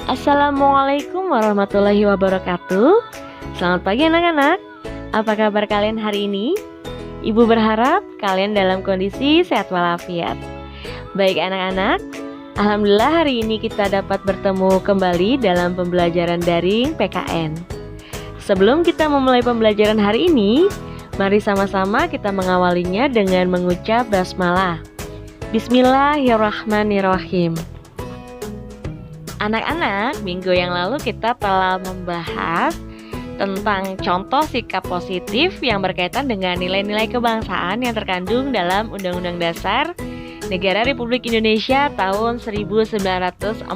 Assalamualaikum warahmatullahi wabarakatuh. Selamat pagi anak-anak. Apa kabar kalian hari ini? Ibu berharap kalian dalam kondisi sehat walafiat. Baik anak-anak, alhamdulillah hari ini kita dapat bertemu kembali dalam pembelajaran daring PKN. Sebelum kita memulai pembelajaran hari ini, mari sama-sama kita mengawalinya dengan mengucap basmalah. Bismillahirrahmanirrahim. Anak-anak, minggu yang lalu kita telah membahas tentang contoh sikap positif yang berkaitan dengan nilai-nilai kebangsaan yang terkandung dalam Undang-Undang Dasar Negara Republik Indonesia tahun 1945.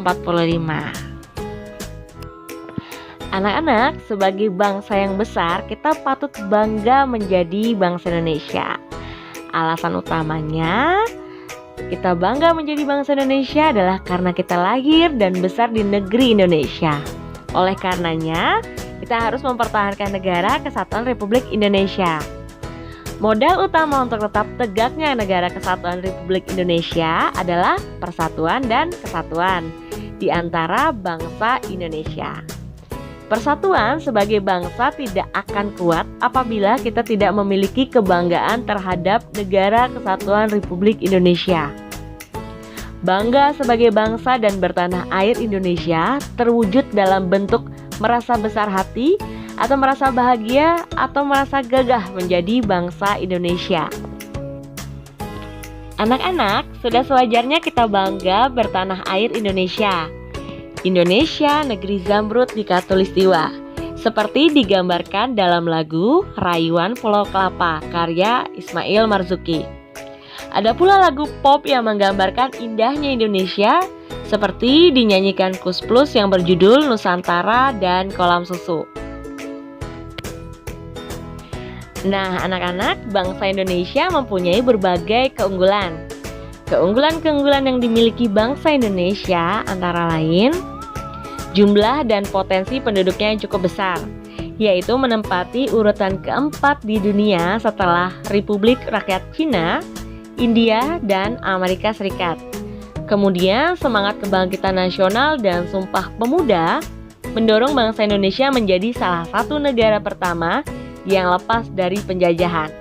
Anak-anak, sebagai bangsa yang besar, kita patut bangga menjadi bangsa Indonesia. Alasan utamanya kita bangga menjadi bangsa Indonesia adalah karena kita lahir dan besar di negeri Indonesia. Oleh karenanya, kita harus mempertahankan negara kesatuan Republik Indonesia. Modal utama untuk tetap tegaknya negara kesatuan Republik Indonesia adalah persatuan dan kesatuan di antara bangsa Indonesia. Persatuan sebagai bangsa tidak akan kuat apabila kita tidak memiliki kebanggaan terhadap negara kesatuan Republik Indonesia. Bangga sebagai bangsa dan bertanah air Indonesia terwujud dalam bentuk merasa besar hati atau merasa bahagia atau merasa gagah menjadi bangsa Indonesia. Anak-anak, sudah sewajarnya kita bangga bertanah air Indonesia. Indonesia negeri zamrud di Katulistiwa, seperti digambarkan dalam lagu Rayuan Pulau Kelapa karya Ismail Marzuki. Ada pula lagu pop yang menggambarkan indahnya Indonesia, seperti dinyanyikan Kus Plus yang berjudul Nusantara dan Kolam Susu. Nah, anak-anak, bangsa Indonesia mempunyai berbagai keunggulan. Keunggulan-keunggulan yang dimiliki bangsa Indonesia antara lain jumlah dan potensi penduduknya yang cukup besar, yaitu menempati urutan keempat di dunia setelah Republik Rakyat Cina, India, dan Amerika Serikat. Kemudian semangat kebangkitan nasional dan Sumpah Pemuda mendorong bangsa Indonesia menjadi salah satu negara pertama yang lepas dari penjajahan.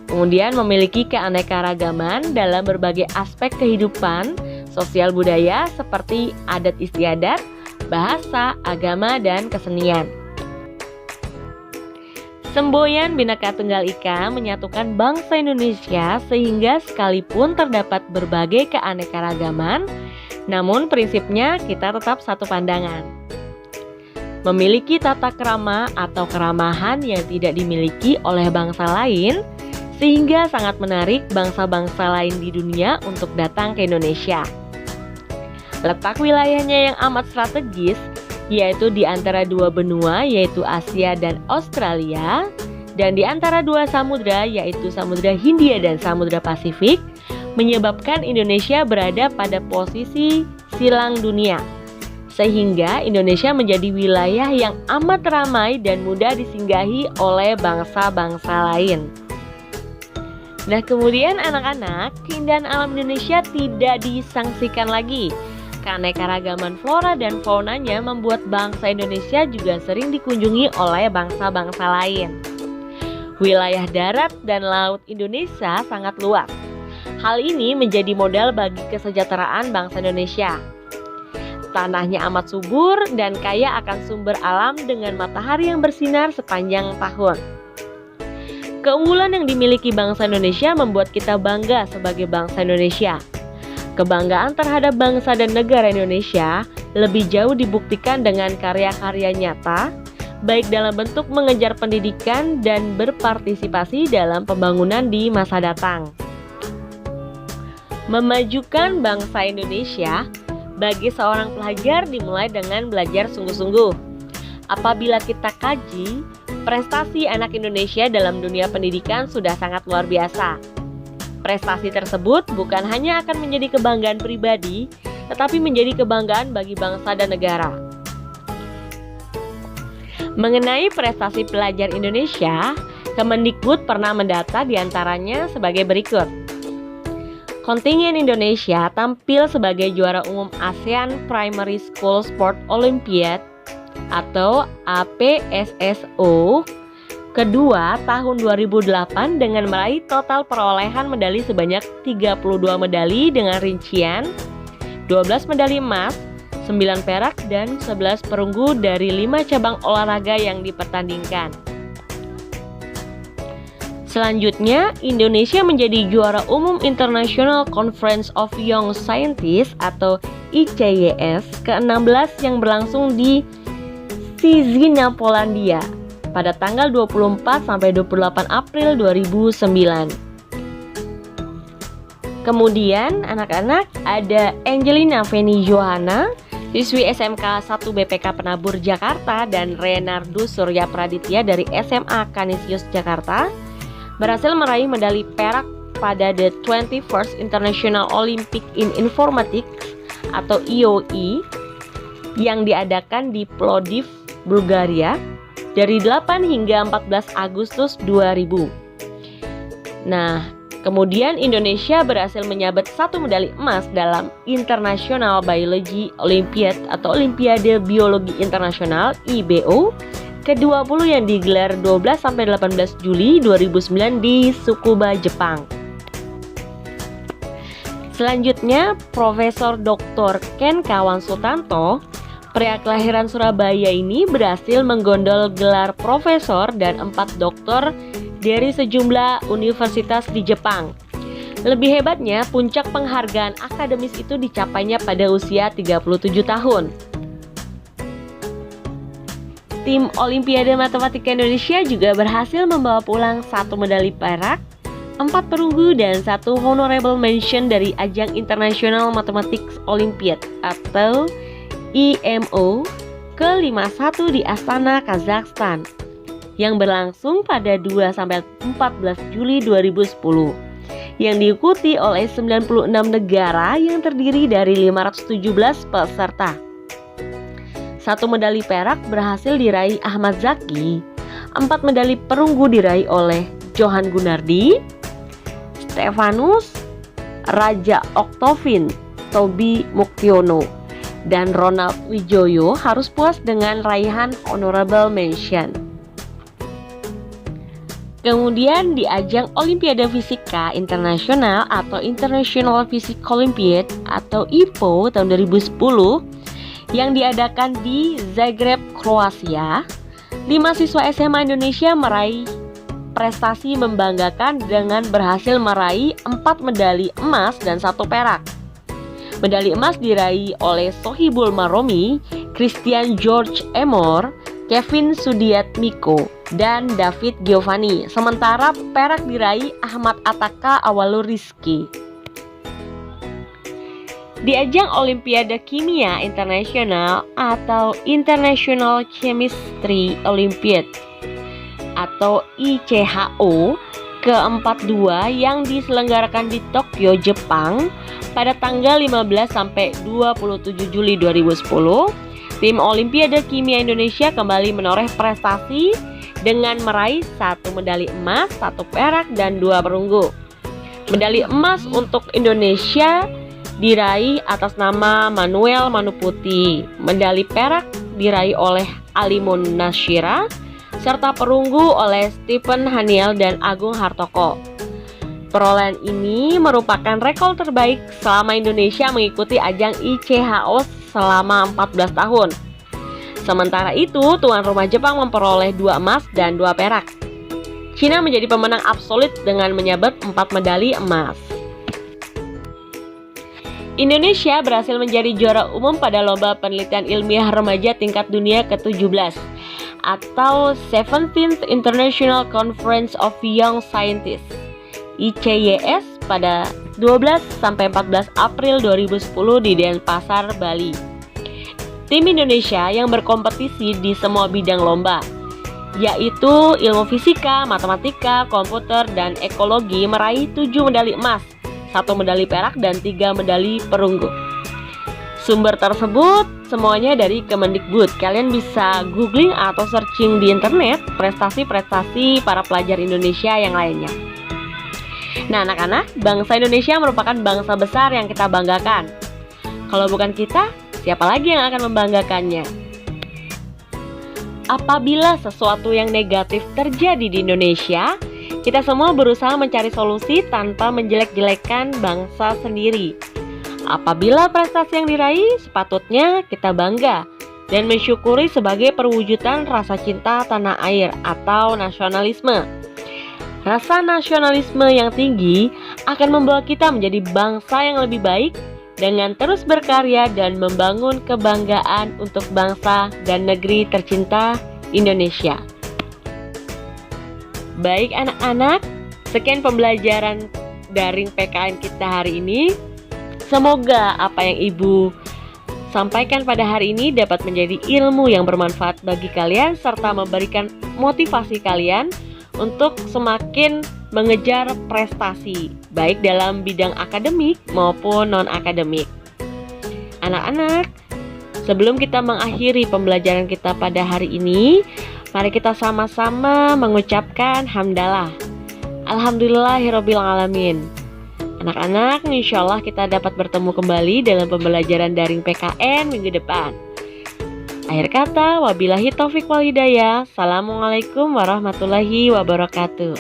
Kemudian memiliki keanekaragaman dalam berbagai aspek kehidupan sosial budaya seperti adat istiadat, bahasa, agama, dan kesenian. Semboyan Bhinneka Tunggal Ika menyatukan bangsa Indonesia sehingga sekalipun terdapat berbagai keanekaragaman, namun prinsipnya kita tetap satu pandangan. Memiliki tata krama atau keramahan yang tidak dimiliki oleh bangsa lain, sehingga sangat menarik bangsa-bangsa lain di dunia untuk datang ke Indonesia. Letak wilayahnya yang amat strategis, yaitu di antara dua benua, yaitu Asia dan Australia, dan di antara dua samudra, yaitu Samudra Hindia dan Samudra Pasifik, menyebabkan Indonesia berada pada posisi silang dunia, sehingga Indonesia menjadi wilayah yang amat ramai dan mudah disinggahi oleh bangsa-bangsa lain. Nah, kemudian anak-anak, keindahan alam Indonesia tidak disangsikan lagi. Keanekaragaman flora dan faunanya membuat bangsa Indonesia juga sering dikunjungi oleh bangsa-bangsa lain. Wilayah darat dan laut Indonesia sangat luas. Hal ini menjadi modal bagi kesejahteraan bangsa Indonesia. Tanahnya amat subur dan kaya akan sumber alam dengan matahari yang bersinar sepanjang tahun. Keunggulan yang dimiliki bangsa Indonesia membuat kita bangga sebagai bangsa Indonesia. Kebanggaan terhadap bangsa dan negara Indonesia lebih jauh dibuktikan dengan karya-karya nyata, baik dalam bentuk mengejar pendidikan dan berpartisipasi dalam pembangunan di masa datang. Memajukan bangsa Indonesia bagi seorang pelajar dimulai dengan belajar sungguh-sungguh. Apabila kita kaji, prestasi anak Indonesia dalam dunia pendidikan sudah sangat luar biasa. Prestasi tersebut bukan hanya akan menjadi kebanggaan pribadi, tetapi menjadi kebanggaan bagi bangsa dan negara. Mengenai prestasi pelajar Indonesia, Kemendikbud pernah mendata diantaranya sebagai berikut. Kontingen Indonesia tampil sebagai juara umum ASEAN Primary School Sport Olympiad atau APSSO kedua tahun 2008 dengan meraih total perolehan medali sebanyak 32 medali dengan rincian 12 medali emas, 9 perak, dan 11 perunggu dari 5 cabang olahraga yang dipertandingkan. Selanjutnya, Indonesia menjadi juara umum International Conference of Young Scientists atau ICYS ke-16 yang berlangsung di Cieszyn, Polandia pada tanggal 24 sampai 28 April 2009. Kemudian anak-anak ada Angelina Feni Johanna, siswi SMK 1 BPK Penabur Jakarta, dan Renardo Surya Praditya dari SMA Kanisius Jakarta berhasil meraih medali perak pada the 21st International Olympic in Informatics atau IOI yang diadakan di Plovdiv, Bulgaria dari 8 hingga 14 Agustus 2000. Nah, kemudian Indonesia berhasil menyabet 1 medali emas dalam International Biology Olympiad atau Olimpiade Biologi Internasional IBO ke-20 yang digelar 12-18 Juli 2009 di Tsukuba, Jepang. Selanjutnya, Profesor Dr. Ken Kawan Sutanto, pria kelahiran Surabaya ini berhasil menggondol gelar profesor dan 4 doktor dari sejumlah universitas di Jepang. Lebih hebatnya, puncak penghargaan akademis itu dicapainya pada usia 37 tahun. Tim Olimpiade Matematika Indonesia juga berhasil membawa pulang 1 medali perak, 4 perunggu, dan 1 honorable mention dari ajang International Mathematics Olympiad atau IMO ke-51 di Astana, Kazakhstan yang berlangsung pada 2-14 Juli 2010 yang diikuti oleh 96 negara yang terdiri dari 517 peserta. 1 medali perak berhasil diraih Ahmad Zaki, 4 medali perunggu diraih oleh Johan Gunardi, Stefanus, Raja Oktovin, Tobi Muktiono, dan Ronald Wijoyo harus puas dengan raihan honorable mention. Kemudian di ajang Olimpiade Fisika Internasional atau International Physics Olympiad atau IPO tahun 2010 yang diadakan di Zagreb, Kroasia, 5 siswa SMA Indonesia meraih prestasi membanggakan dengan berhasil meraih 4 medali emas dan 1 perak. Medali emas diraih oleh Sohibul Maromi, Christian George Emor, Kevin Sudiatmiko, dan David Giovanni. Sementara perak diraih Ahmad Ataka Awalur Rizky. Di ajang Olimpiade Kimia Internasional atau International Chemistry Olympiad atau ICHO ke-42 yang diselenggarakan di Tokyo, Jepang pada tanggal 15 sampai 27 Juli 2010, tim Olimpiade Kimia Indonesia kembali menoreh prestasi dengan meraih 1 medali emas, 1 perak, dan 2 perunggu. Medali emas untuk Indonesia diraih atas nama Manuel Manuputi, medali perak diraih oleh Alimun Nasyira, serta perunggu oleh Stephen Haniel dan Agung Hartoko. Perolehan ini merupakan rekor terbaik selama Indonesia mengikuti ajang ICHO selama 14 tahun. Sementara itu, tuan rumah Jepang memperoleh 2 emas dan 2 perak. Cina menjadi pemenang absolut dengan menyabet 4 medali emas. Indonesia berhasil menjadi juara umum pada Lomba Penelitian Ilmiah Remaja tingkat dunia ke-17 atau 17th International Conference of Young Scientists ICYS pada 12-14 April 2010 di Denpasar, Bali. Tim Indonesia yang berkompetisi di semua bidang lomba, yaitu ilmu fisika, matematika, komputer, dan ekologi meraih 7 medali emas, 1 medali perak, dan 3 medali perunggu. Sumber tersebut semuanya dari Kemendikbud. Kalian bisa googling atau searching di internet prestasi-prestasi para pelajar Indonesia yang lainnya. Nah anak-anak, bangsa Indonesia merupakan bangsa besar yang kita banggakan. Kalau bukan kita, siapa lagi yang akan membanggakannya? Apabila sesuatu yang negatif terjadi di Indonesia, kita semua berusaha mencari solusi tanpa menjelek-jelekan bangsa sendiri. Apabila prestasi yang diraih, sepatutnya kita bangga dan mensyukuri sebagai perwujudan rasa cinta tanah air atau nasionalisme. Rasa nasionalisme yang tinggi akan membawa kita menjadi bangsa yang lebih baik dengan terus berkarya dan membangun kebanggaan untuk bangsa dan negeri tercinta Indonesia. Baik anak-anak, sekian pembelajaran daring PKN kita hari ini. Semoga apa yang Ibu sampaikan pada hari ini dapat menjadi ilmu yang bermanfaat bagi kalian serta memberikan motivasi kalian untuk semakin mengejar prestasi, baik dalam bidang akademik maupun non-akademik. Anak-anak, sebelum kita mengakhiri pembelajaran kita pada hari ini, mari kita sama-sama mengucapkan hamdalah. Alhamdulillahirabbil alamin. Anak-anak, insya Allah kita dapat bertemu kembali dalam pembelajaran daring PKN minggu depan. Akhir kata, wabillahi taufik wal hidayah. Assalamualaikum warahmatullahi wabarakatuh.